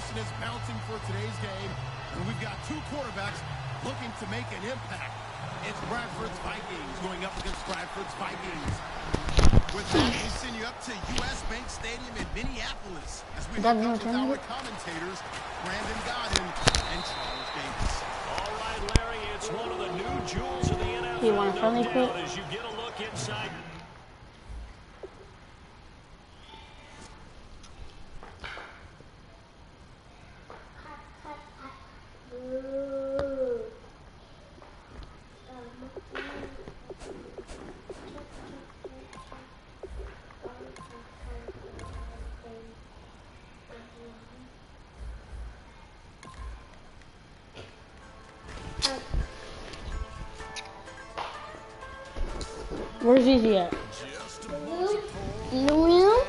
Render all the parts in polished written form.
anticipation is mounting for today's game, and we've got two quarterbacks looking to make an impact. It's Bradford's Vikings going up against Bradford's Vikings. With that, we send you up to U.S. Bank Stadium in Minneapolis as we look up with our commentators, Brandon Godden and Charles Davis. All right, Larry, it's one of the new jewels of the NFL. You want a friendly quote? As you get a look inside. Where's Easy at? No.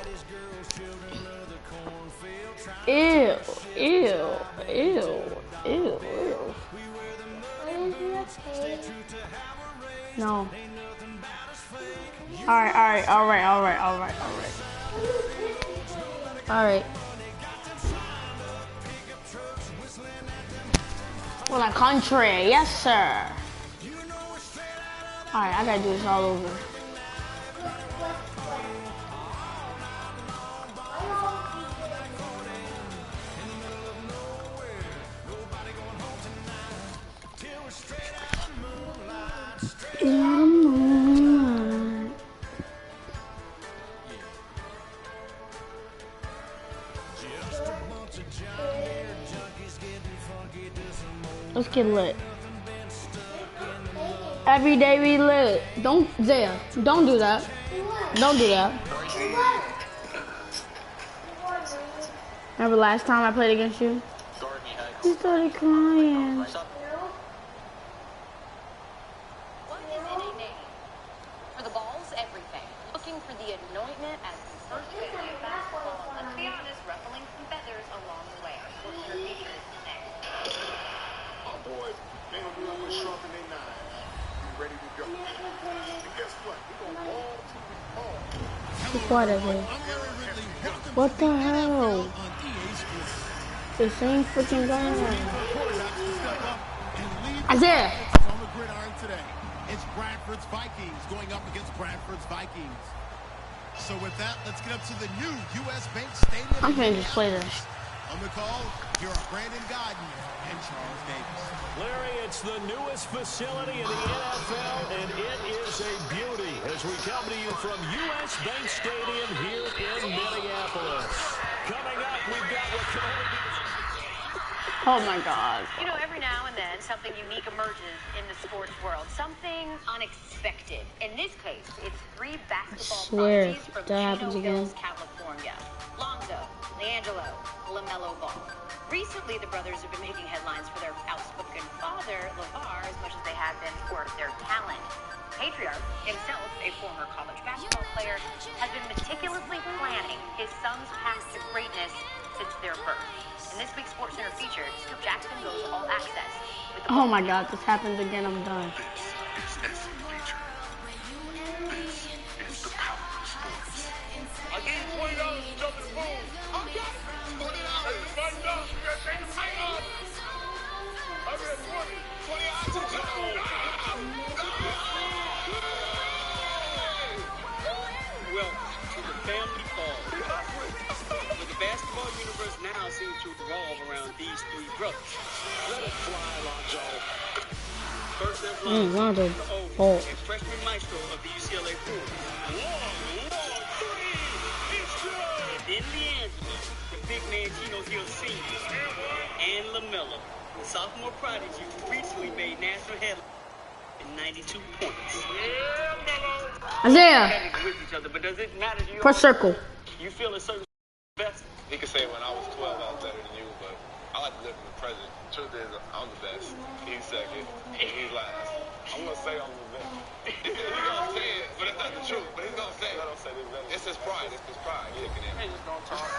Ew. No. Alright. Well, a country, yes, sir. Alright, I gotta do this all over. Let's get lit. Every day we lit. Don't, Zaya, don't do that. Don't do that. Remember last time I played against you? You started crying. What is in a name? For the balls, everything. Looking for the anointment as the first pick in basketball. Let's be honest, ruffling some feathers along the way. Our sports center feature is next. Our boys, they gonna do it with sharpen their knives. Be ready to go. And guess what? We're gonna ball to the ball. What is it? What the hell? The same freaking guy. Isaiah. On the gridiron today, it's Bradford's Vikings going up against Bradford's Vikings. So with that, let's get up to the new U.S. Bank Stadium. I'm gonna just play this. On the call, here are Brandon Godden and Charles Davis. Larry, it's the newest facility in the NFL, and it is a beauty as we come to you from U.S. Bank Stadium here in Minneapolis. Coming up, we've got what can only be... Oh my God. You know, every now and then, something unique emerges in the sports world. Something unexpected. In this case, it's three basketball prodigies from Chino Hills, California. Lonzo, LiAngelo, LaMelo Ball. Recently, the brothers have been making headlines for their outspoken father, LeVar, as much as they have been for their talent. Patriarch, himself a former college basketball player, has been meticulously planning his son's path to greatness since their birth. In this week's SportsCenter feature, Scoop Jackson goes all access. With the Oh my God, this happens again, I'm done. This is SC Feature. This is the power of sports. I gave you $20 to jump in the pool. Okay. $20. Right now, you gotta take the fight off. I got 20 hours to Welcome to the family ball. But the basketball universe now seems to revolve around these three brothers. Let it fly, Lonzo. First, there's Lonzo, the old and freshman maestro of the UCLA pool. Then LiAngelo, the big man Chino Hills senior, and LaMelo, the sophomore prodigy who recently made national headlines. 92 points. Isaiah. With each other, but does it matter to you? Press circle. You feel a certain best? He could say when I was 12 I was better than you, but I like to live in the present. Truth is, I'm the best. He's second, and he's last. I'm gonna say I'm the best. He's gonna say it, but it's not the truth. But he's gonna say it. It's his pride. It's his pride. Yeah, Hey, just don't talk.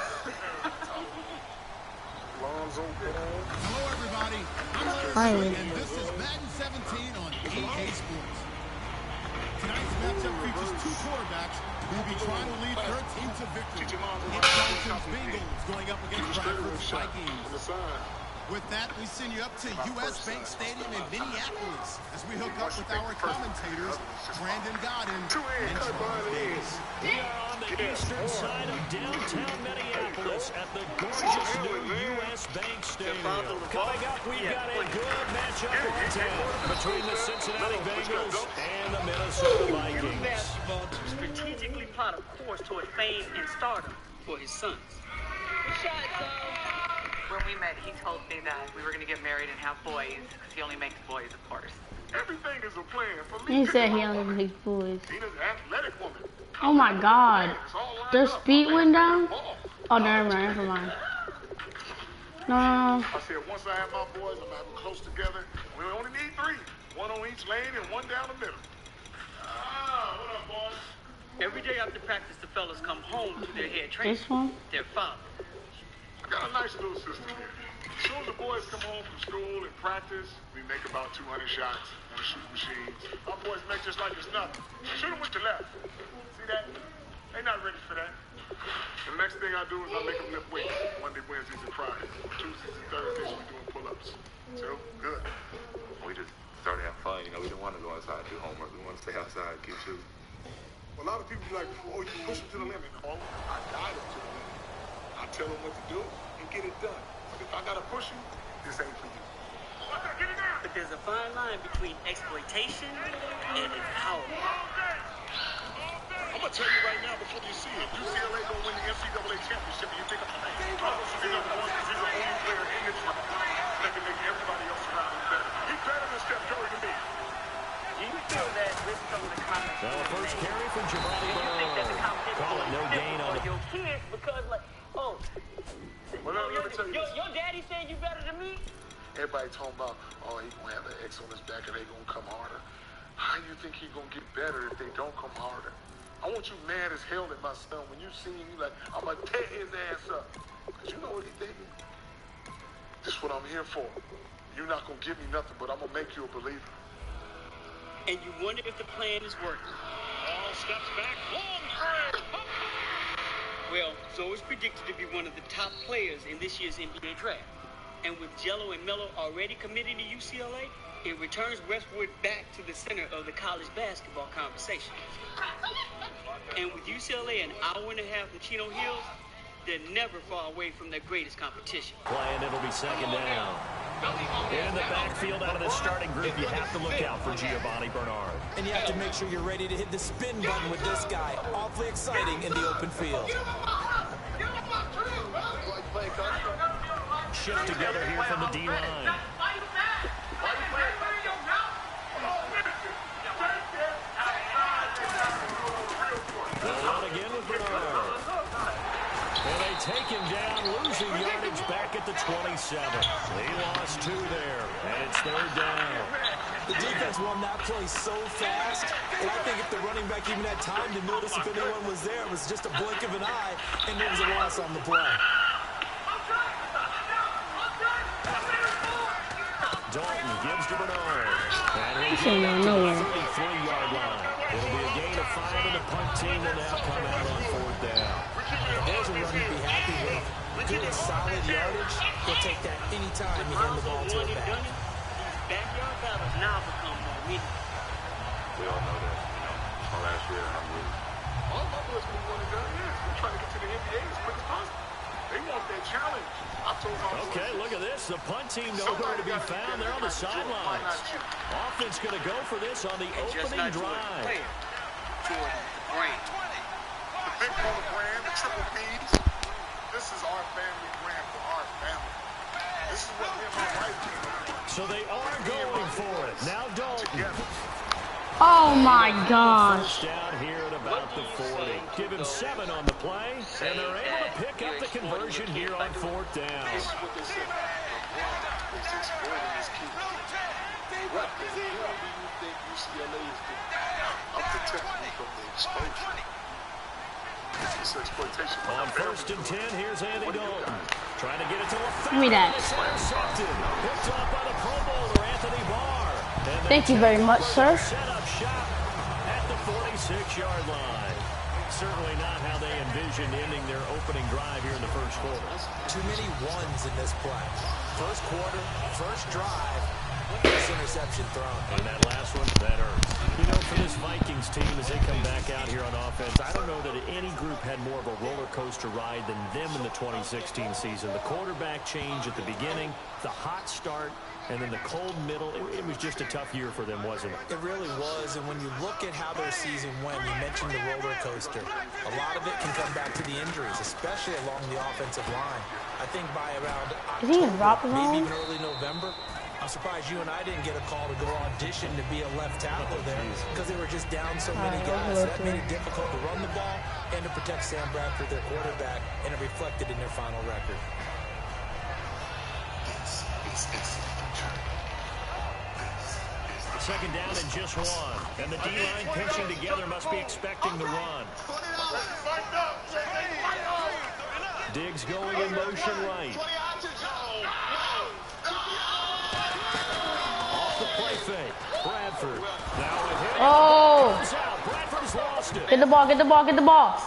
Lonzo Ball. Hello, everybody. I'm Larry Hi. String, and this is Madden 17 on EA Sports. Tonight's matchup features two quarterbacks who will be trying to lead their team to victory. It's Dalton's Bengals going up against Bradford's Vikings. With that, we send you up to U.S. Bank Stadium in Minneapolis as we hook up with our commentators, Brandon Godden and Sean Davis. We are on the eastern side of downtown Minneapolis at the gorgeous new U.S. Bank Stadium. Coming up, we've got a good matchup on tap between the Cincinnati Bengals and the Minnesota Vikings. Basketball to strategically plot a course toward fame and stardom for his sons. When we met, he told me that we were going to get married and have boys, because he only makes boys, of course. Everything is a plan for me. He said he only makes boys. He's an athletic woman. Oh my God. Their speed went down? Oh, never mind. No. I said, once I have my boys, I'm going to have them close together. We only need 3. 1 on each lane and 1 down the middle. What up, boys? Every day after practice, the fellas come home to their head trainer, This one? their father. I got a nice little system here. As soon as the boys come home from school and practice, we make about 200 shots on the shooting machines. Our boys make just like it's nothing. Shoot them with the left. See that? They not ready for that. The next thing I do is I make them lift weights. Monday, Wednesdays, and Fridays. Tuesdays and Thursdays, we doing pull-ups. So, good. We just started having fun. You know, we didn't want to go outside and do homework. We want to stay outside and keep shooting. Well, a lot of people be like, oh, you push them to the limit. Oh, I guide them to the limit. I tell them what to do and get it done. If I gotta push you, this ain't for you. Get it down. But there's a fine line between exploitation and empowerment. I'm gonna tell you right now before you see it. UCLA gonna win the NCAA championship, and you think I'm supposed to be number 1 because he's the only player in this room that can make everybody else around him better. He's better than Steph Curry to me. Do you feel that with some of the comments? Now, first carry from Giovanni Bernard. Call it no gain on the... Your kids, because like, oh, Well, let me tell you this. your daddy said you better than me? Everybody talking about, oh, he gonna have an X on his back and they gonna come harder. How you think he gonna get better if they don't come harder? I want you mad as hell at my son. When you see him, you like, I'm gonna tear his ass up. Cause you know what he thinking? This is what I'm here for. You're not gonna give me nothing, but I'm gonna make you a believer. And you wonder if the plan is working. All steps back, long three. Well, Zoe is predicted to be one of the top players in this year's NBA draft. And with Jello and Melo already committed to UCLA, it returns Westwood back to the center of the college basketball conversation. And with UCLA an hour and a half from Chino Hills, they're never far away from their greatest competition. Play, and it'll be second down. In the backfield out of the starting group, you have to look out for Giovanni Bernard. And you have to make sure you're ready to hit the spin button with this guy. Awfully exciting in the open field. Shift together here from the D-line. They'll run again with Bernard. And they take him down, losing yardage back at the 27. He lost 2 there, and it's third down. The defense won that play so fast, and I think if the running back even had time to notice if anyone was there, it was just a blink of an eye, and there was a loss on the play. Dalton gives to Bernard. And he's Ain't going nowhere. 33-yard line. It'll be a gain of 5, and the punt team will now come out on fourth down. There's a run to be happy with. Good, solid yardage. He'll take that anytime you hand the ball to a back. These backyard battles now become more meaningful. We all know that, you know, last year, I'm really... All my boys want to done, yes. We're trying to get to the NBA as quick as possible. They want that challenge. I told my Okay, boys, look at this. The punt team nowhere to be found. They're on the sidelines. Offense going to go for this on the opening drive. Jordan, Grant. The big brother brand, the triple P's. This is our family brand for our family. This is what me and my wife do. So they are going for it. Now Dalton. Oh my gosh. First down here at about the 40. Give him 7 on the play, and they're able to pick up the conversion here on fourth down. This is what they say. LeBron is exploiting his kid. What the hell do you think UCLA is doing? I'm protecting you from the explosion. It's exploitation. On first and 10, here's Andy Dalton. Trying to get it to LaFleur. Give me that. It's intercepted. Picked off by the Pro Bowler, Anthony Barr. Thank you very much, sir. Set up shop at the 6-yard line. Certainly not how they envisioned ending their opening drive here in the first quarter. Too many ones in this play. First quarter, first drive, first interception thrown. And that last one, that hurts. You know, for this Vikings team, as they come back out here on offense, I don't know that any group had more of a roller coaster ride than them in the 2016 season. The quarterback change at the beginning, the hot start, and then the cold middle. It was just a tough year for them, wasn't it? It really was, and when you look at how their season went, you mentioned the roller coaster. A lot of it can come back to the injuries, especially along the offensive line. I think by around October, maybe even early November, I'm surprised you and I didn't get a call to go audition to be a left tackle there because they were just down so many guys. That made it difficult to run the ball and to protect Sam Bradford, their quarterback, and it reflected in their final record. Second down and just one. And the D-line pinching together must be expecting the run. Diggs going in motion right. Off the play fake. Bradford. Now with him. Oh! Bradford's lost it. Get the ball, get the ball, get the ball.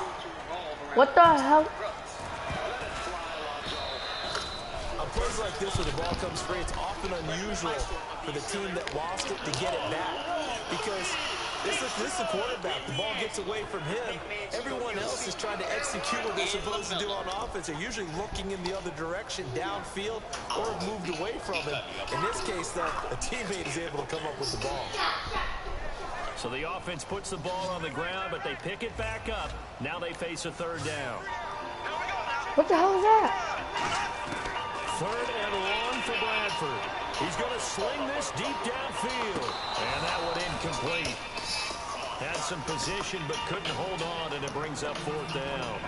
What the hell? Plays like this where the ball comes free, it's often unusual for the team that lost it to get it back because this is the quarterback. The ball gets away from him. Everyone else is trying to execute what they're supposed to do on offense. They're usually looking in the other direction, downfield, or have moved away from him. In this case, though, a teammate is able to come up with the ball. So the offense puts the ball on the ground, but they pick it back up. Now they face a third down. What the hell is that? Third and long for Bradford. He's going to sling this deep downfield. And that one incomplete. Had some position but couldn't hold on, and it brings up fourth down.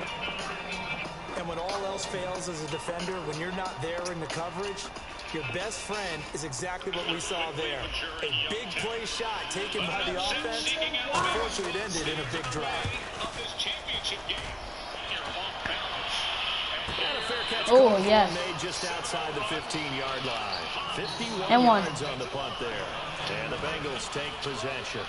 And when all else fails as a defender, when you're not there in the coverage, your best friend is exactly what we saw there. A big play shot taken by the offense. Unfortunately, it ended in a big drive. Oh, yes. Made just outside the 15-yard line. 51 and yards on the punt there. And the Bengals take possession.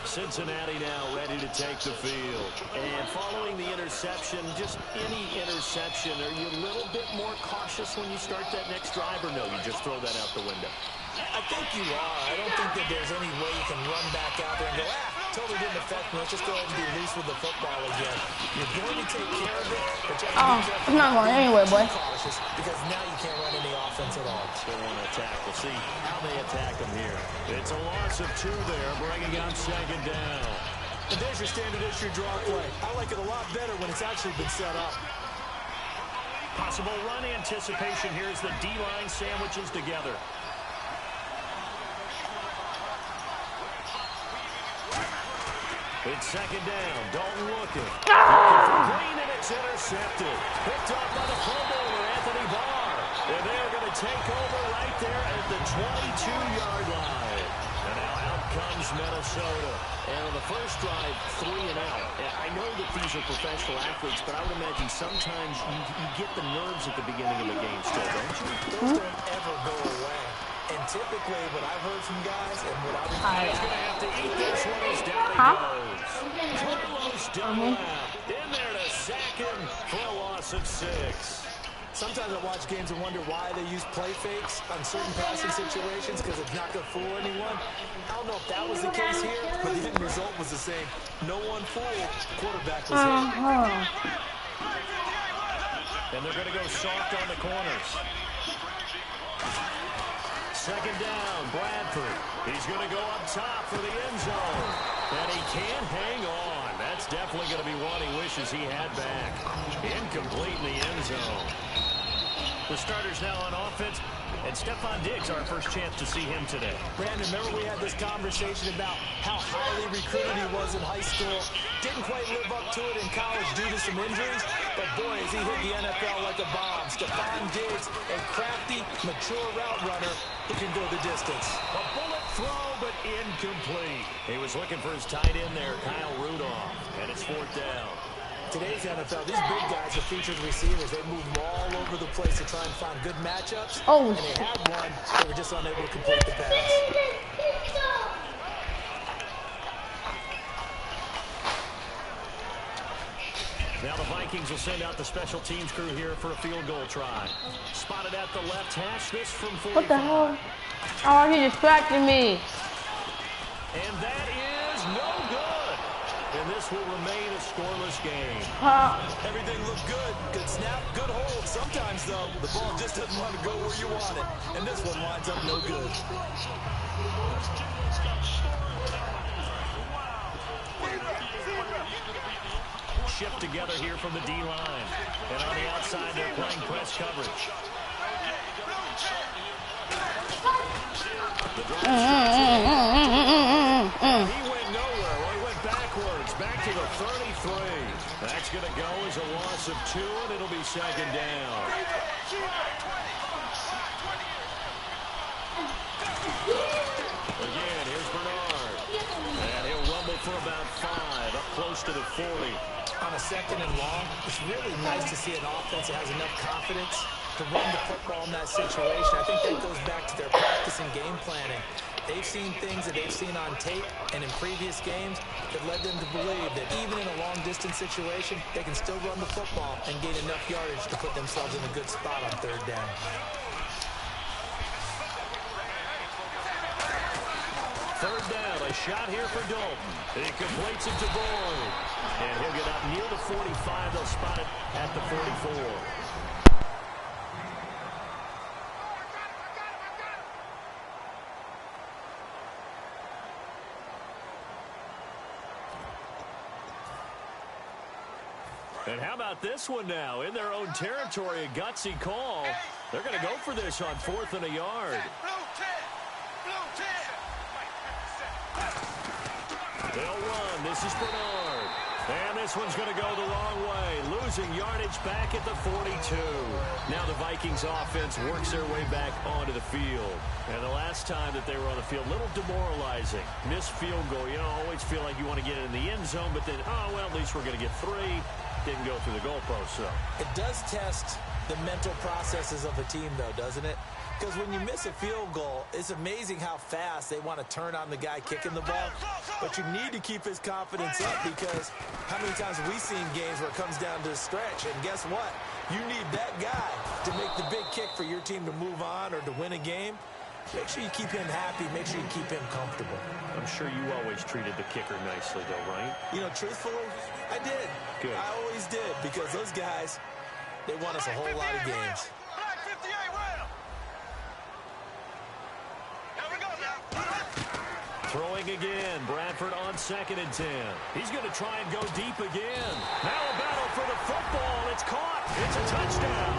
Cincinnati now ready to take the field. And following the interception, just any interception, are you a little bit more cautious when you start that next drive, or no, you just throw that out the window? I think you are. I don't think that there's any way you can run back out there and go, totally didn't affect me. Let's just go ahead and be loose with the football again. You're going to take care of it, but you have to be careful. I'm not going anywhere, boy. Cautious because now you can't run any offense at all. Still want to attack. We'll see how they attack them here. It's a loss of 2 there, bringing on second down. And there's your standard issue draw play. I like it a lot better when it's actually been set up. Possible run anticipation here as the D-line sandwiches together. It's second down. Dalton looking. Green, and it's intercepted. Picked up by the fullbacker, Anthony Barr. And they're going to take over right there at the 22-yard line. And now out comes Minnesota. And on the first drive, 3 and out. And I know that these are professional athletes, but I would imagine sometimes you get the nerves at the beginning of the game still, don't you? Those don't ever go away. And typically, what I've heard from guys and what I've been he's going to have to eat this one as down he goes. Carlos Dunlap in there to sack him for a loss of 6. Sometimes I watch games and wonder why they use play fakes on certain passing situations because it's not going to fool anyone. I don't know if that was the case here, but the end result was the same. No one fooled. The quarterback was hit. And they're going to go soft on the corners. Second down, Bradford. He's going to go up top for the end zone. And he can't hang on. That's definitely going to be one he wishes he had back. Incomplete in the end zone. The starters now on offense. And Stephon Diggs, our first chance to see him today. Brandon, remember we had this conversation about how highly recruited he was in high school. Didn't quite live up to it in college due to some injuries. But boy, as he hit the NFL like a bomb. Stephon Diggs, a crafty, mature route runner who can go the distance. A bullet throw, but incomplete. He was looking for his tight end there, Kyle Rudolph. And it's fourth down. Today's NFL, these big guys are featured receivers. They move all over the place to try and find good matchups. Oh, and they had one. They were just unable to complete the pass. Now the Vikings will send out the special teams crew here for a field goal try. Spotted at the left hash, this from 45. What the hell? Oh, he distracted me. And that is no good. And this will remain a scoreless game. Everything looked good. Good snap, good hold. Sometimes, though, the ball just doesn't want to go where you want it. And this one winds up no good. Shift together here from the D-line. And on the outside, they're playing press coverage. He went nowhere. Well, he went backwards, back to the 33. That's going to go as a loss of 2, and it'll be second down. Again, here's Bernard. And he'll rumble for about 5, up close to the 40. On a second and long, it's really nice to see an offense that has enough confidence to run the football in that situation. I think that goes back to their practice and game planning. They've seen things that they've seen on tape and in previous games that led them to believe that even in a long-distance situation, they can still run the football and gain enough yardage to put themselves in a good spot on third down. Third down, a shot here for Dalton. He completes it to Boyd. And he'll get up near the 45. They'll spot it at the 44. And how about this one now? In their own territory, a gutsy call. They're going to go for this on 4th and a yard. They'll run. This is Bernard. And this one's going to go the wrong way. Losing yardage back at the 42. Now the Vikings offense works their way back onto the field. And the last time that they were on the field, a little demoralizing. Missed field goal. You know, always feel like you want to get it in the end zone, but then, oh, well, at least we're going to get 3. Didn't go through the goalpost, so. It does test the mental processes of a team, though, doesn't it? Because when you miss a field goal, it's amazing how fast they want to turn on the guy kicking the ball. But you need to keep his confidence up, because how many times have we seen games where it comes down to a stretch? And guess what? You need that guy to make the big kick for your team to move on or to win a game. Make sure you keep him happy. Make sure you keep him comfortable. I'm sure you always treated the kicker nicely, though, right? You know, truthfully, I did. Good. I always did, because those guys, they won us a whole lot of games. Throwing again. Bradford on 2nd and 10. He's going to try and go deep again. Now a battle for the football. It's caught. It's a touchdown.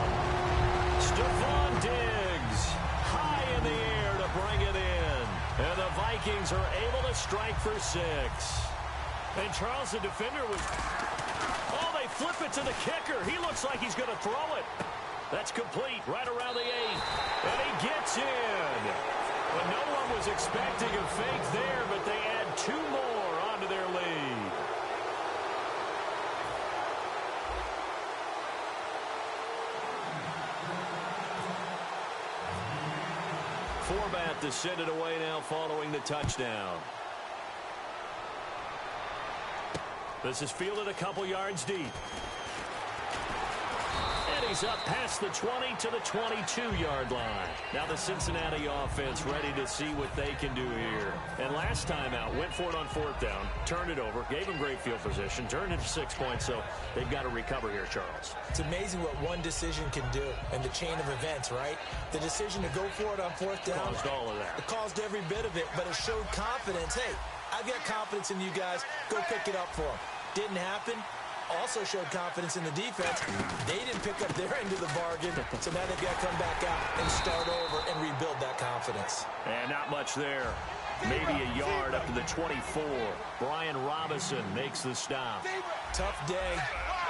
Stephon Diggs high in the air to bring it in. And the Vikings are able to strike for 6. And Charles, the defender, was... Oh, they flip it to the kicker. He looks like he's going to throw it. That's complete right around the 8. And he gets in. But no one was expecting a fake there, but they add 2 more onto their lead. Forbat to send it away now following the touchdown. This is fielded a couple yards deep. And he's up past the 20 to the 22-yard line. Now the Cincinnati offense ready to see what they can do here. And last time out, went for it on 4th down, turned it over, gave him great field position, turned it to 6 points, so they've got to recover here, Charles. It's amazing what one decision can do in the chain of events, right? The decision to go for it on 4th down. Caused all of that. It caused every bit of it, but it showed confidence. Hey, I've got confidence in you guys. Go pick it up for them. Didn't happen. Also showed confidence in the defense. They didn't pick up their end of the bargain, so now they've got to come back out and start over and rebuild that confidence. And not much there. Maybe a yard up to the 24. Brian Robinson makes the stop. Tough day,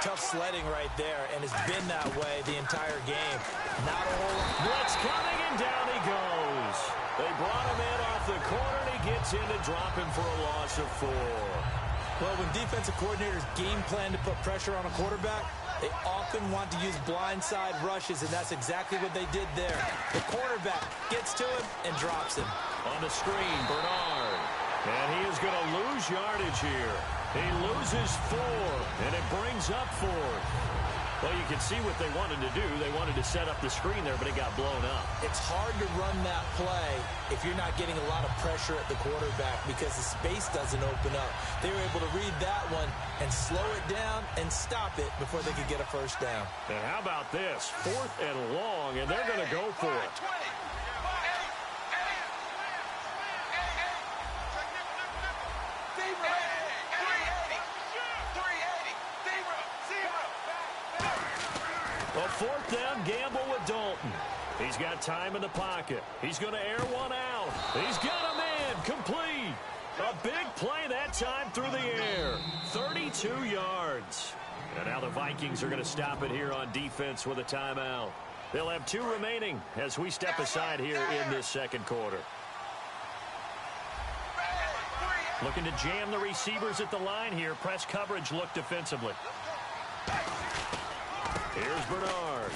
tough sledding right there, and it's been that way the entire game. Not a whole lot. Blitz coming, and down he goes. They brought him in off the corner, and he gets in to drop him for a loss of 4. Well, when defensive coordinators game plan to put pressure on a quarterback, they often want to use blindside rushes, and that's exactly what they did there. The quarterback gets to him and drops him. On the screen, Bernard. And he is going to lose yardage here. He loses 4, and it brings up 4. Well, you can see what they wanted to do. They wanted to set up the screen there, but it got blown up. It's hard to run that play if you're not getting a lot of pressure at the quarterback because the space doesn't open up. They were able to read that one and slow it down and stop it before they could get a first down. And how about this? 4th and long, and they're going to go for it. A 4th down gamble with Dalton. He's got time in the pocket. He's going to air one out. He's got a man complete. A big play that time through the air. 32 yards. And now the Vikings are going to stop it here on defense with a timeout. They'll have 2 remaining as we step aside here in this second quarter. Looking to jam the receivers at the line here. Press coverage look defensively. Here's Bernard.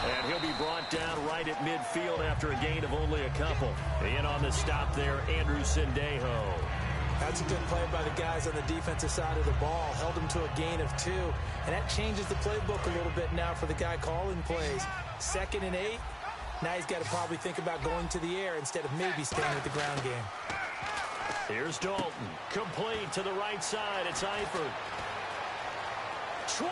And he'll be brought down right at midfield after a gain of only a couple. In on the stop there, Andrew Sendejo. That's a good play by the guys on the defensive side of the ball. Held him to a gain of 2. And that changes the playbook a little bit now for the guy calling plays. 2nd and 8. Now he's got to probably think about going to the air instead of maybe staying with the ground game. Here's Dalton. Complete to the right side. It's Eifert. 20.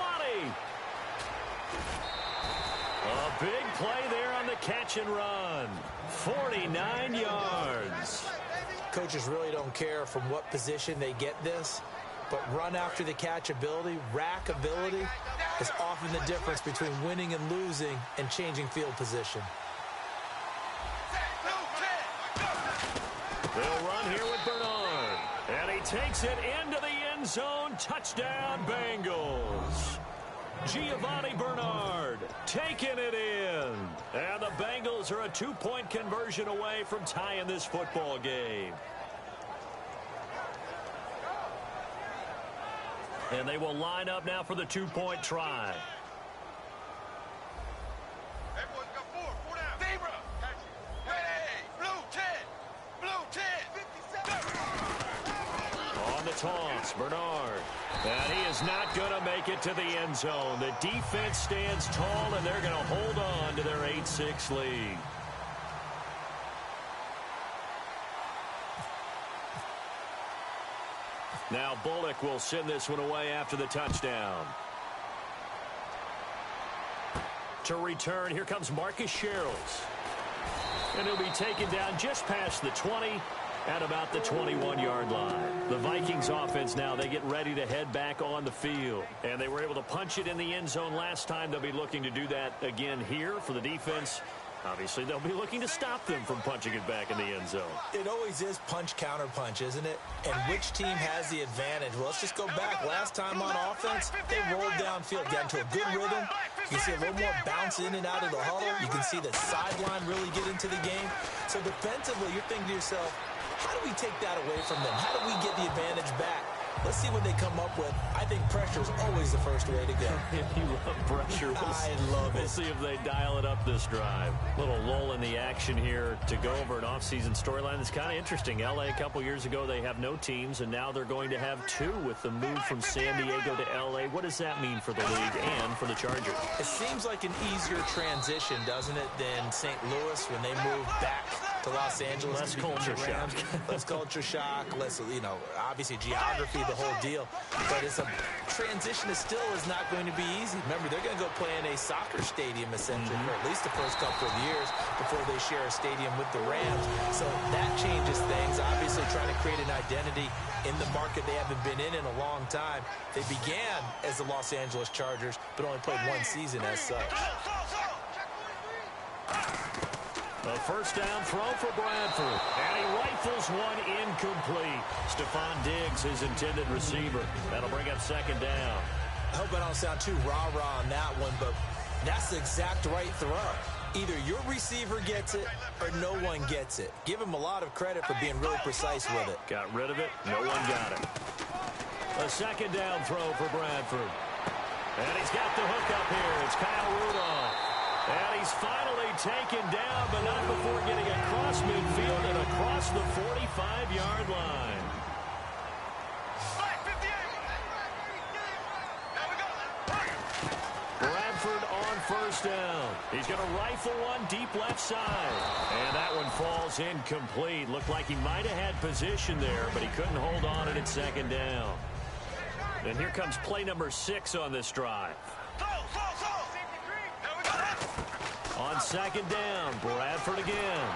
A big play there on the catch and run. 49 yards. Coaches really don't care from what position they get this, but run after the catch ability, rack ability, is often the difference between winning and losing and changing field position. They'll run here with Bernard. And he takes it into the end zone. Touchdown, Bengals. Giovanni Bernard taking it in. And the Bengals are a 2-point conversion away from tying this football game. And they will line up now for the 2-point try. Toss, Bernard. And he is not going to make it to the end zone. The defense stands tall, and they're going to hold on to their 8-6 lead. Now Bullock will send this one away after the touchdown. To return, here comes Marcus Sherrills. And he'll be taken down just past the 20. At about the 21-yard line. The Vikings offense now, they get ready to head back on the field. And they were able to punch it in the end zone last time. They'll be looking to do that again here for the defense. Obviously, they'll be looking to stop them from punching it back in the end zone. It always is punch, counter punch, isn't it? And which team has the advantage? Well, let's just go back. Last time on offense, they rolled downfield, got into a good rhythm. You can see a little more bounce in and out of the huddle. You can see the sideline really get into the game. So defensively, you're thinking to yourself, how do we take that away from them? How do we get the advantage back? Let's see what they come up with. I think pressure is always the first way to go. You love pressure. I love it. We'll see if they dial it up this drive. Little lull in the action here to go over an offseason storyline that's kind of interesting. LA a couple years ago, they have no teams, and now they're going to have 2 with the move from San Diego to LA. What does that mean for the league and for the Chargers? It seems like an easier transition, doesn't it, than St. Louis when they moved back to Los Angeles. Less culture shock. Less culture shock, less, obviously geography, the whole deal. But it's a transition that still is not going to be easy. Remember, they're going to go play in a soccer stadium, essentially, for at least the first couple of years before they share a stadium with the Rams. So that changes things. Obviously, trying to create an identity in the market they haven't been in a long time. They began as the Los Angeles Chargers, but only played 1 season as such. A first down throw for Bradford. And he rifles one incomplete. Stephon Diggs, his intended receiver. That'll bring up 2nd down. I hope I don't sound too rah-rah on that one, but that's the exact right throw. Either your receiver gets it or no one gets it. Give him a lot of credit for being really precise with it. Got rid of it. No one got it. A 2nd down throw for Bradford. And he's got the hook up here. It's Kyle Rudolph. And he's finally taken down, but not before getting across midfield and across the 45-yard line. touchdown. He's going to rifle one deep left side. And that one falls incomplete. Looked like he might have had position there, but he couldn't hold on at second down. And here comes play number 6 on this drive. On second down, Bradford again.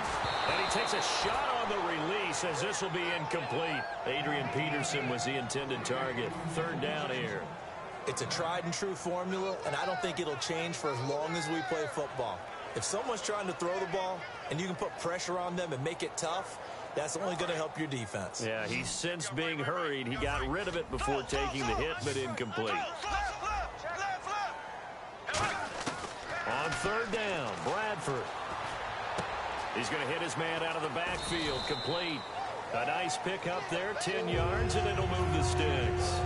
And he takes a shot on the release as this will be incomplete. Adrian Peterson was the intended target. Third down here. It's a tried and true formula, and I don't think it'll change for as long as we play football. If someone's trying to throw the ball and you can put pressure on them and make it tough, that's only going to help your defense. Yeah, he's since being hurried. He got rid of it before taking the hit, but incomplete. On third down, Bradford. He's going to hit his man out of the backfield, complete. A nice pickup there, 10 yards, and it'll move the sticks.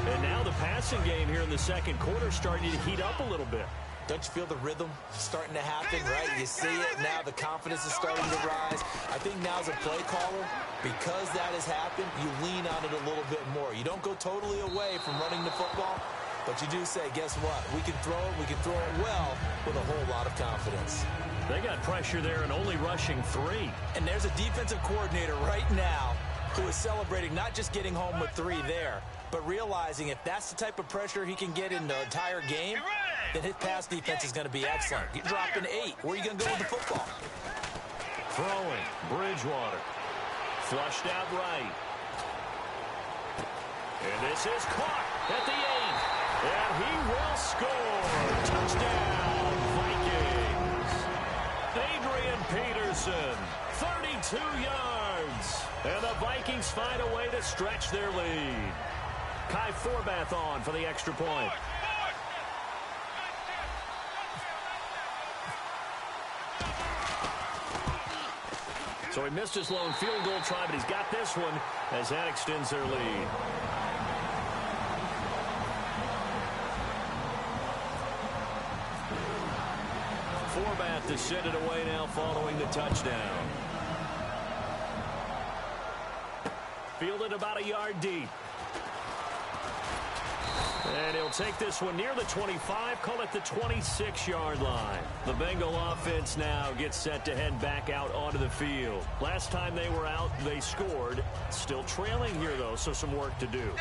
And now the passing game here in the second quarter starting to heat up a little bit. Don't you feel the rhythm starting to happen, right? You see it now, the confidence is starting to rise. I think now as a play caller, because that has happened, you lean on it a little bit more. You don't go totally away from running the football, but you do say, guess what? We can throw it well with a whole lot of confidence. They got pressure there and only rushing 3. And there's a defensive coordinator right now who is celebrating not just getting home with 3 there, but realizing if that's the type of pressure he can get in the entire game, then his pass defense is going to be excellent. You're dropping 8. Where are you going to go with the football? Throwing, Bridgewater. Flushed out right. And this is caught at the 8. And he will score. Touchdown, Vikings. Adrian Peterson, 32 yards. And the Vikings find a way to stretch their lead. Kai Forbath on for the extra point. So he missed his lone field goal try, but he's got this one as that extends their lead. Forbath to send it away now following the touchdown. Fielded about a yard deep. And he'll take this one near the 25, call it the 26-yard line. The Bengal offense now gets set to head back out onto the field. Last time they were out, they scored. Still trailing here, though, so some work to do.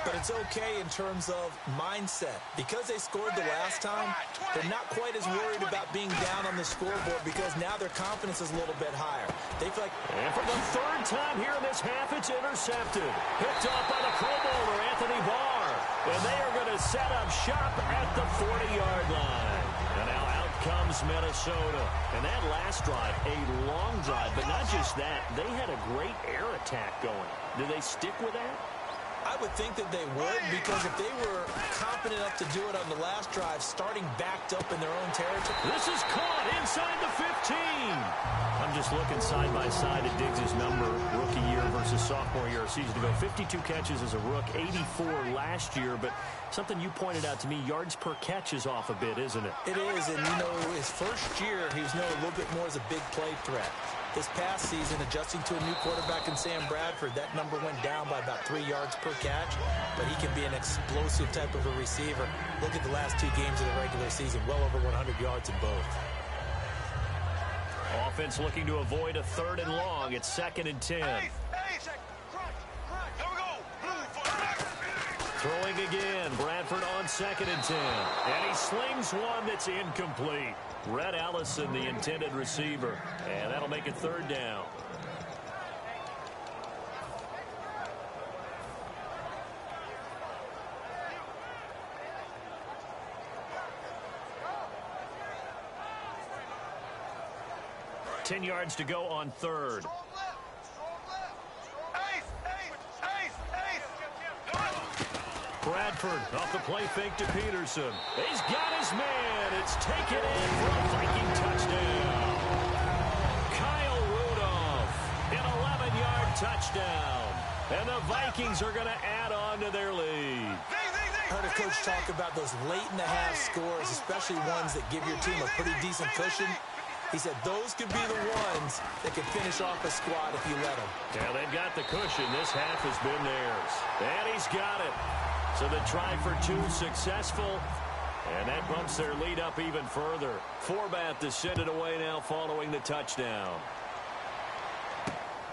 But it's okay in terms of mindset. Because they scored the last time, they're not quite as worried about being down on the scoreboard because now their confidence is a little bit higher. They feel like... And for the third time here in this half, it's intercepted. Picked off by the Pro Bowler, Anthony Barr. And they are going to set up shop at the 40-yard line. And now out comes Minnesota. And that last drive, a long drive. But not just that, they had a great air attack going. Do they stick with that? I would think that they would, because if they were confident enough to do it on the last drive, starting backed up in their own territory. This is caught inside the 15. I'm just looking side by side at Diggs' number, rookie year versus sophomore year a season ago. 52 catches as a rook, 84 last year, but something you pointed out to me, yards per catch is off a bit, isn't it? It is, and you know, his first year, he was known a little bit more as a big play threat. This past season, adjusting to a new quarterback in Sam Bradford, that number went down by about 3 yards per catch, but he can be an explosive type of a receiver. Look at the last 2 games of the regular season, well over 100 yards in both. Offense looking to avoid a 3rd and long. It's 2nd and 10. Throwing again, Bradford on 2nd and 10. And he slings one that's incomplete. Rhett Ellison, the intended receiver. And that'll make it 3rd down. Ten yards to go on 3rd. Bradford off the play fake to Peterson. He's got his man. It's taken in for a Viking touchdown. Kyle Rudolph, an 11-yard touchdown. And the Vikings are going to add on to their lead. I heard a coach talk about those late-in-the-half scores, especially ones that give your team a pretty decent cushion. He said those could be the ones that could finish off a squad if you let them. Yeah, they've got the cushion. This half has been theirs. And he's got it. So the try for 2 successful. And that bumps their lead up even further. Forbath to send it away now following the touchdown.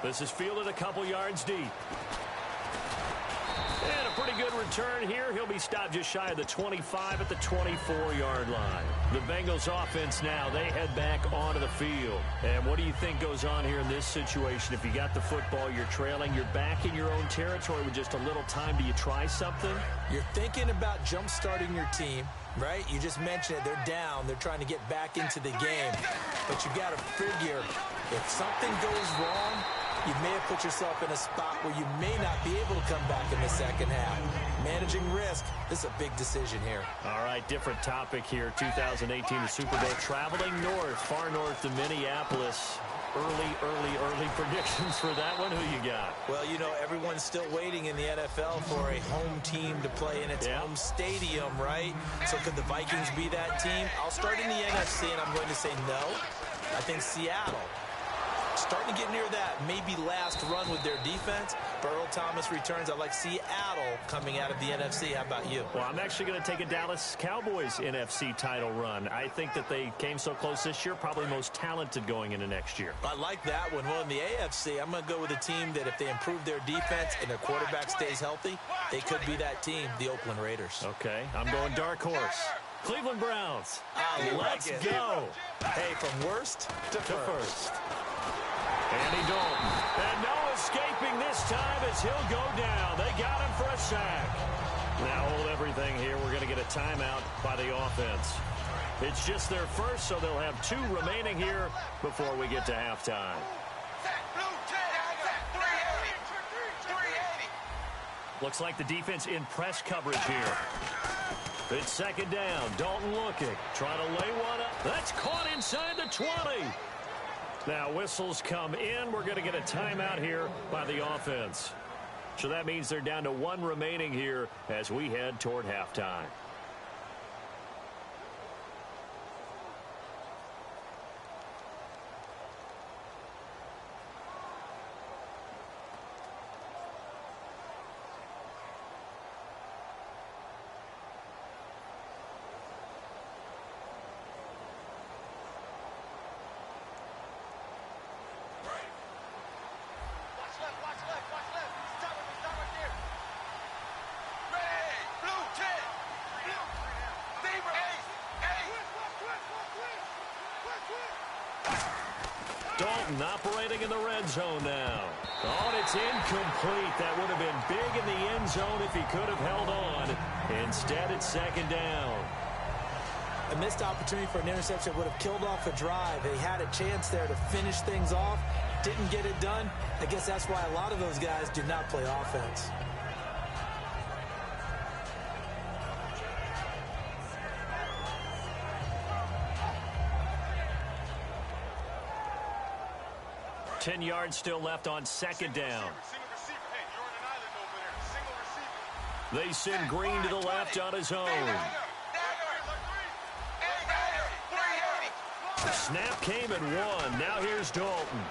This is fielded a couple yards deep. And a pretty good return here. He'll be stopped just shy of the 25 at the 24-yard line. The Bengals offense now, they head back onto the field. And what do you think goes on here in this situation? If you got the football, you're trailing, you're back in your own territory with just a little time. Do you try something? You're thinking about jump-starting your team, right? You just mentioned it. They're down. They're trying to get back into the game. But you got to figure if something goes wrong, you may have put yourself in a spot where you may not be able to come back in the second half. Managing risk, this is a big decision here. All right, different topic here. 2018 Super Bowl, traveling north, far north to Minneapolis. Early predictions for that one. Who you got? Well, you know, everyone's still waiting in the NFL for a home team to play in its home stadium, right? So could the Vikings be that team? I'll start in the NFC, and I'm going to say no. I think Seattle, starting to get near that maybe last run with their defense. Earl Thomas returns. I like Seattle coming out of the NFC. How about you? Well, I'm actually going to take a Dallas Cowboys NFC title run. I think that they came so close this year, probably most talented going into next year. I like that one. Well, in the AFC, I'm going to go with a team that if they improve their defense and their quarterback stays healthy, they could be that team, the Oakland Raiders. Okay, I'm going dark horse. Cleveland Browns. Let's go. Hey, from worst to first. Andy Dalton. And no escaping this time as he'll go down. They got him for a sack. Now hold everything here. We're going to get a timeout by the offense. It's just their first, so they'll have 2 remaining here before we get to halftime. Looks like the defense in press coverage here. It's second down. Dalton looking. Trying to lay one up. That's caught inside the 20. Now whistles come in. We're going to get a timeout here by the offense. So that means they're down to 1 remaining here as we head toward halftime. Dalton operating in the red zone now. Oh, and it's incomplete. That would have been big in the end zone if he could have held on. Instead, it's second down. A missed opportunity for an interception would have killed off a drive. They had a chance there to finish things off. Didn't get it done. I guess that's why a lot of those guys do not play offense. Ten yards still left on second down. They send Green to the left on his own. The snap came and won. Now here's Dalton.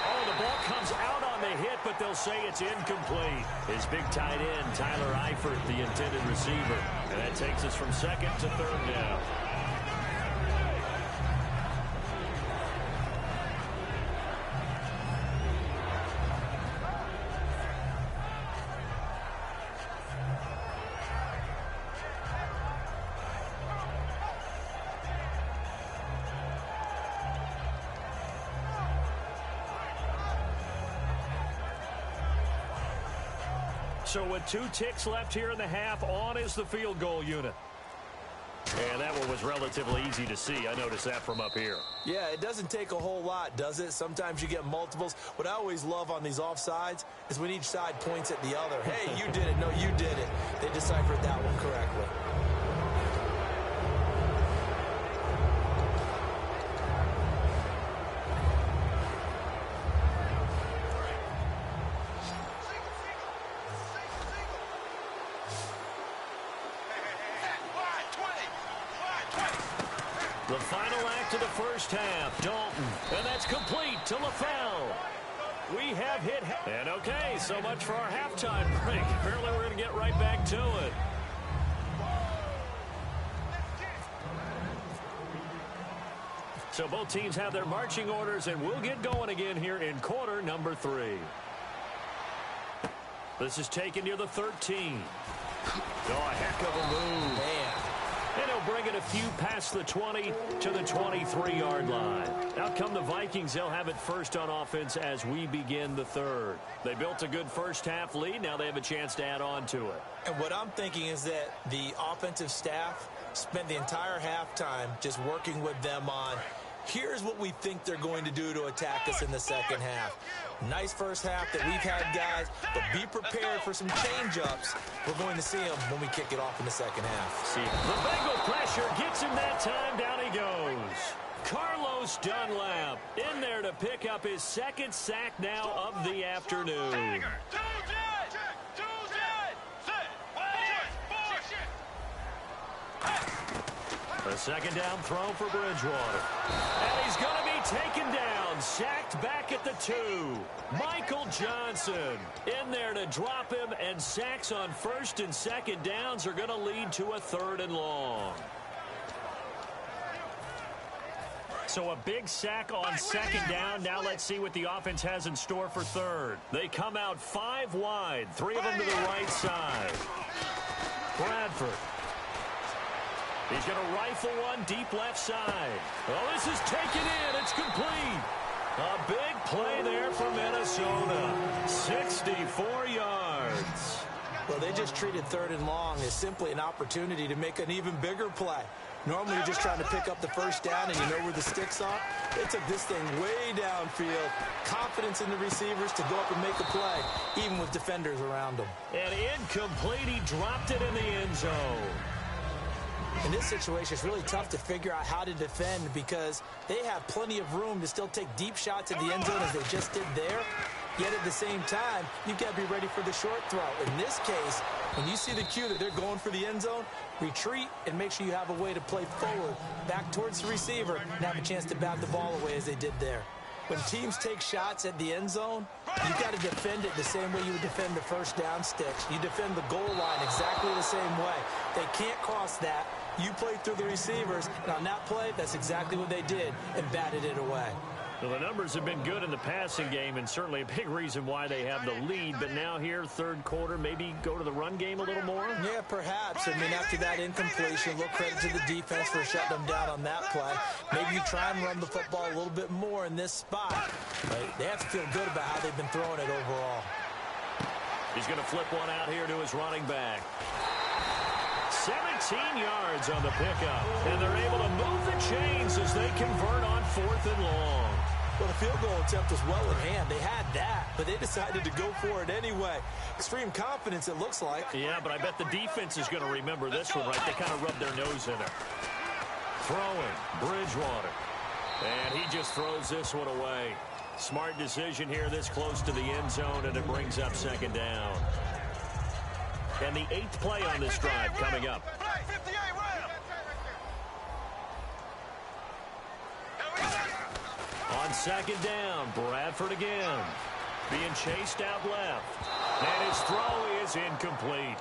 Oh, the ball comes out on the hit, but they'll say it's incomplete. His big tight end, Tyler Eifert, the intended receiver. And that takes us from second to third down. So with 2 ticks left here in the half, on is the field goal unit. And that one was relatively easy to see. I noticed that from up here. Yeah, it doesn't take a whole lot, does it? Sometimes you get multiples. What I always love on these offsides is when each side points at the other. Hey, you did it. No, you did it. They deciphered that one correctly. The final act of the first half, Dalton, and that's complete to LaFell. We have hit, and okay, so much for our halftime break. Apparently we're going to get right back to it. So both teams have their marching orders, and we'll get going again here in quarter number 3. This is taken near the 13. Oh, a heck of a move. Man. And he'll bring it a few past the 20 to the 23-yard line. Out come the Vikings. They'll have it first on offense as we begin the third. They built a good first-half lead. Now they have a chance to add on to it. And what I'm thinking is that the offensive staff spent the entire halftime just working with them on, here's what we think they're going to do to attack us in the second half. Nice first half that we've had, guys, but be prepared for some change-ups. We're going to see them when we kick it off in the second half. See, the Bengal pressure gets him that time. Down he goes. Carlos Dunlap in there to pick up his second sack now of the afternoon. A second down throw for Bridgewater. And he's going to be taken down, sacked back at the 2. Michael Johnson in there to drop him, and sacks on first and second downs are going to lead to a 3rd and long. So a big sack on second down. Now let's see what the offense has in store for third. They come out 5 wide, 3 of them to the right side. Bradford. He's going to rifle one deep left side. Oh, this is taken in. It's complete. A big play there for Minnesota. 64 yards. Well, they just treated 3rd and long as simply an opportunity to make an even bigger play. Normally, you're just trying to pick up the first down and you know where the sticks are. They took this thing way downfield. Confidence in the receivers to go up and make a play, even with defenders around them. And incomplete. He dropped it in the end zone. In this situation, it's really tough to figure out how to defend because they have plenty of room to still take deep shots at the end zone as they just did there. Yet at the same time, you've got to be ready for the short throw. In this case, when you see the cue that they're going for the end zone, retreat and make sure you have a way to play forward, back towards the receiver, and have a chance to bat the ball away as they did there. When teams take shots at the end zone, you've got to defend it the same way you would defend the first down sticks. You defend the goal line exactly the same way. They can't cross that. You play through the receivers, and on that play, that's exactly what they did and batted it away. Well, the numbers have been good in the passing game, and certainly a big reason why they have the lead. But now here, third quarter, maybe go to the run game a little more? Yeah, perhaps. I mean, after that incompletion, a little credit to the defense for shutting them down on that play. Maybe you try and run the football a little bit more in this spot. But they have to feel good about how they've been throwing it overall. He's going to flip one out here to his running back. 17 yards on the pickup, and they're able to move the chains as they convert on 4th and long. Well, the field goal attempt was well in hand. They had that, but they decided to go for it anyway. Extreme confidence, it looks like. Yeah, but I bet the defense is going to remember this one, right? They kind of rubbed their nose in it. Throwing, Bridgewater. And he just throws this one away. Smart decision here this close to the end zone, and it brings up second down. And the 8th play on this drive coming up. On second down, Bradford again. Being chased out left. And his throw is incomplete.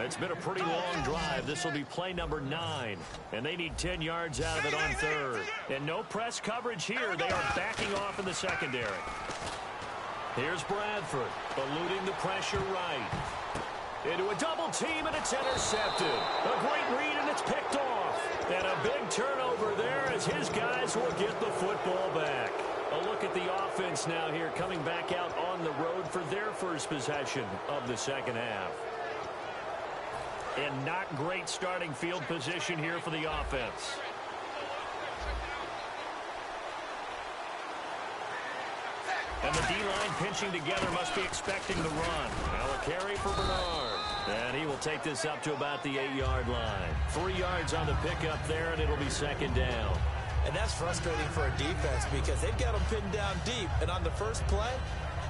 It's been a pretty long drive. This will be play number 9. And they need 10 yards out of it on third. And no press coverage here. They are backing off in the secondary. Here's Bradford, eluding the pressure right. Into a double team, and it's intercepted. A great read, and it's picked off. And a big turnover there as his guys will get the football back. A look at the offense now here, coming back out on the road for their first possession of the second half. And not great starting field position here for the offense. And the D-line pinching together must be expecting the run. Now a carry for Bernard. And he will take this up to about the 8-yard line. 3 yards on the pickup there, and it'll be second down. And that's frustrating for a defense because they've got them pinned down deep. And on the first play,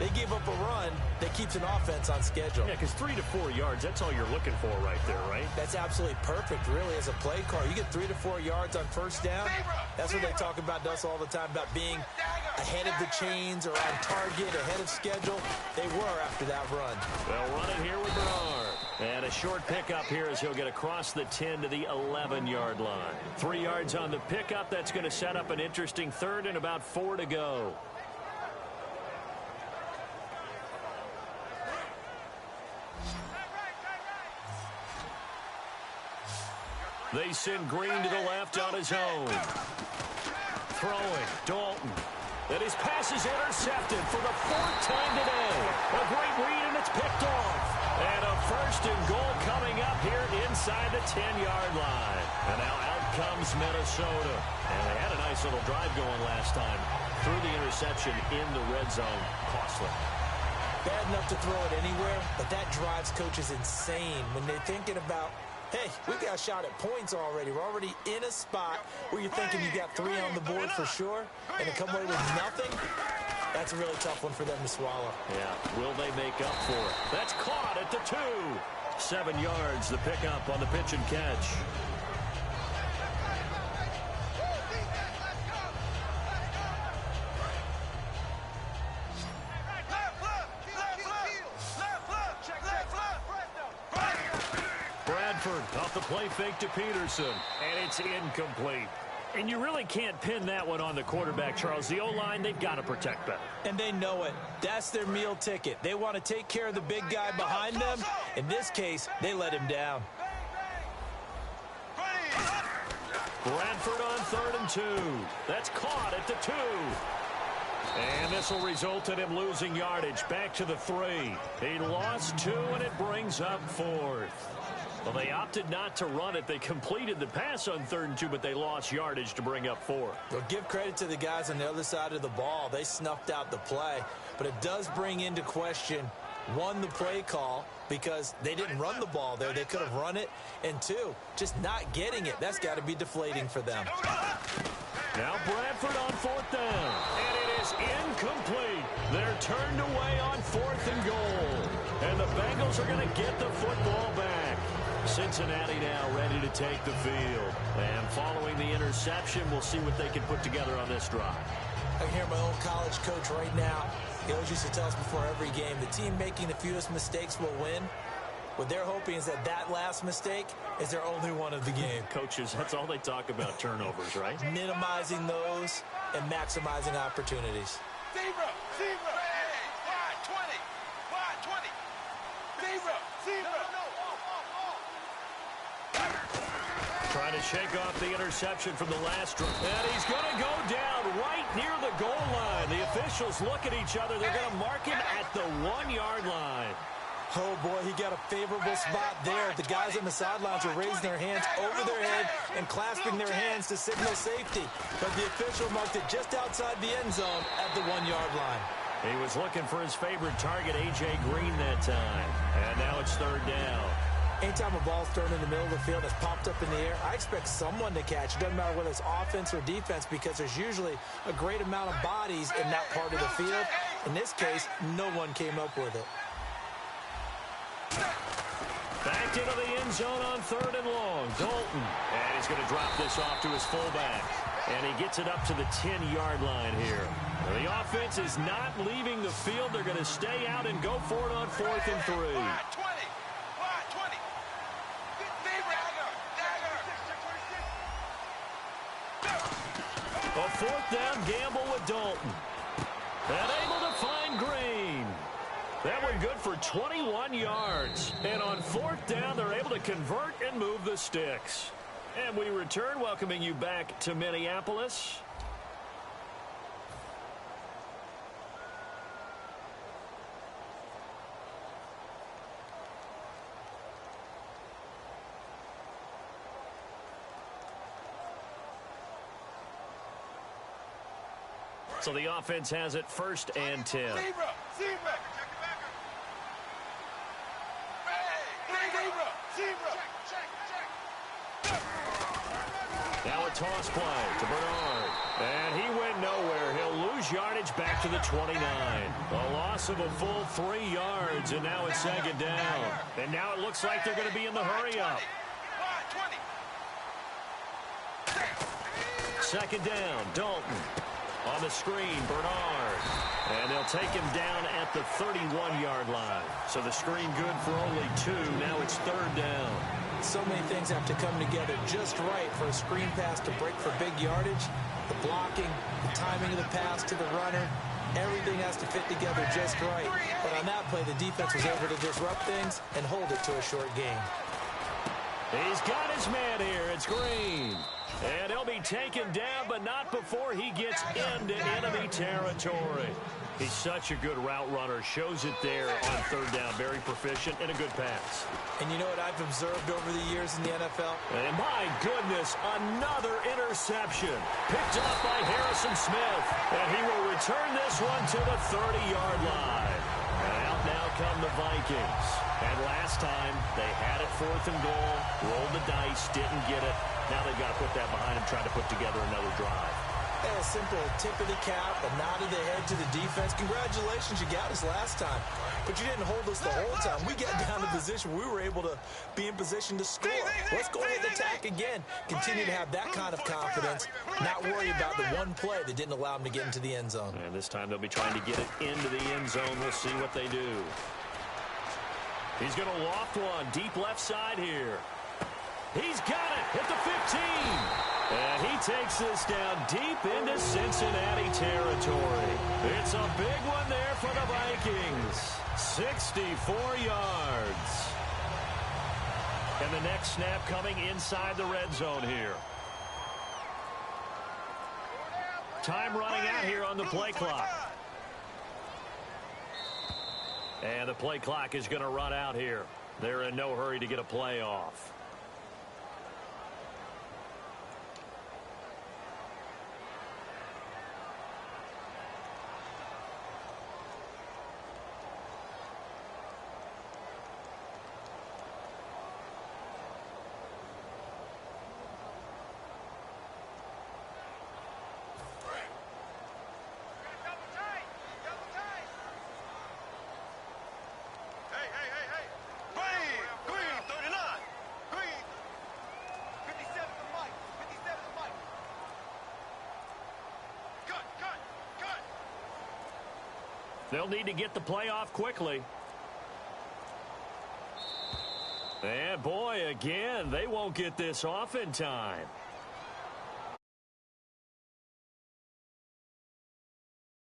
they give up a run that keeps an offense on schedule. Yeah, because 3 to 4 yards, that's all you're looking for right there, right? That's absolutely perfect, really, as a play call. You get 3 to 4 yards on first down. That's what they talk about us all the time, about being ahead of the chains or on target, ahead of schedule. They were after that run. Well, running here with Bernard. And a short pickup here as he'll get across the 10 to the 11-yard line. 3 yards on the pickup. That's going to set up an interesting third and about 4 to go. They send Green to the left on his own. Throwing, Dalton. And his pass is intercepted for the 4th time today. A great read, and it's picked off. And a 1st and goal coming up here inside the 10-yard line. And now out comes Minnesota. And they had a nice little drive going last time. Threw the interception in the red zone. Costly. Bad enough to throw it anywhere, but that drives coaches insane when they're thinking about, hey, we got a shot at points already. We're already in a spot where you're thinking you got 3 on the board for sure, and to come away with nothing, that's a really tough one for them to swallow. Yeah, will they make up for it? That's caught at the 2. 7 yards, the pickup on the pitch and catch. Off the play fake to Peterson, and it's incomplete. And you really can't pin that one on the quarterback, Charles. The O-line, they've got to protect better. And they know it. That's their meal ticket. They want to take care of the big guy behind them. In this case, they let him down. Bradford on 3rd and 2. That's caught at the 2. And this will result in him losing yardage back to the 3. He lost 2, and it brings up 4th. Well, they opted not to run it. They completed the pass on 3rd and 2, but they lost yardage to bring up 4. Well, give credit to the guys on the other side of the ball. They snuffed out the play. But it does bring into question, 1, the play call, because they didn't run the ball there. They could have run it. And 2, just not getting it. That's got to be deflating for them. Now Bradford on 4th down. And it is incomplete. They're turned away on 4th and goal. And the Bengals are going to get the football back. Cincinnati now ready to take the field. And following the interception, we'll see what they can put together on this drive. I can hear my old college coach right now. He always used to tell us before every game, the team making the fewest mistakes will win. What they're hoping is that last mistake is their only one of the game. Coaches, that's all they talk about, turnovers, right? Minimizing those and maximizing opportunities. Zebra! Zebra! Wide 20! Wide 20! Zebra! Zebra! Trying to shake off the interception from the last drive. And he's going to go down right near the goal line. The officials look at each other. They're going to mark him at the 1-yard line. Oh, boy, he got a favorable spot there. The guys on the sidelines are raising their hands over their head and clasping their hands to signal safety. But the official marked it just outside the end zone at the 1-yard line. He was looking for his favorite target, A.J. Green, that time. And now it's 3rd down. Anytime a ball's thrown in the middle of the field that's popped up in the air, I expect someone to catch. It doesn't matter whether it's offense or defense, because there's usually a great amount of bodies in that part of the field. In this case, no one came up with it. Back into the end zone on 3rd and long. Dalton. And he's going to drop this off to his fullback. And he gets it up to the 10-yard line here. The offense is not leaving the field. They're going to stay out and go for it on 4th and 3. A 4th down gamble with Dalton. And able to find Green. That one good for 21 yards. And on 4th down, they're able to convert and move the sticks. And we return, welcoming you back to Minneapolis. So the offense has it 1st and 10. Zebra! Zebra! Zebra! Zebra! Now a toss play to Bernard. And he went nowhere. He'll lose yardage back to the 29. A loss of a full 3 yards, and now it's 2nd down. And now it looks like they're going to be in the hurry-up. 2nd down, Dalton. On the screen, Bernard. And they'll take him down at the 31-yard line. So the screen good for only 2. Now it's 3rd down. So many things have to come together just right for a screen pass to break for big yardage. The blocking, the timing of the pass to the runner, everything has to fit together just right. But on that play, the defense was able to disrupt things and hold it to a short gain. He's got his man here. It's Green. And he'll be taken down, but not before he gets into enemy territory. He's such a good route runner. Shows it there on 3rd down. Very proficient and a good pass. And you know what I've observed over the years in the NFL? And my goodness, another interception. Picked up by Harrison Smith. And he will return this one to the 30-yard line. And out now come the Vikings. And last time, they had it 4th and goal. Rolled the dice, didn't get it. Now they've got to put that behind them, trying to put together another drive. And a simple tip of the cap, a nod of the head to the defense. Congratulations, you got us last time. But you didn't hold us the whole time. We got down to position. We were able to be in position to score. Let's go ahead and attack again. Continue to have that kind of confidence. Not worry about the one play that didn't allow them to get into the end zone. And this time they'll be trying to get it into the end zone. We'll see what they do. He's going to loft one deep left side here. He's got it at the 15. And he takes this down deep into Cincinnati territory. It's a big one there for the Vikings. 64 yards. And the next snap coming inside the red zone here. Time running out here on the play clock. And the play clock is going to run out here. They're in no hurry to get a play off. They'll need to get the play off quickly. And boy, again, they won't get this off in time.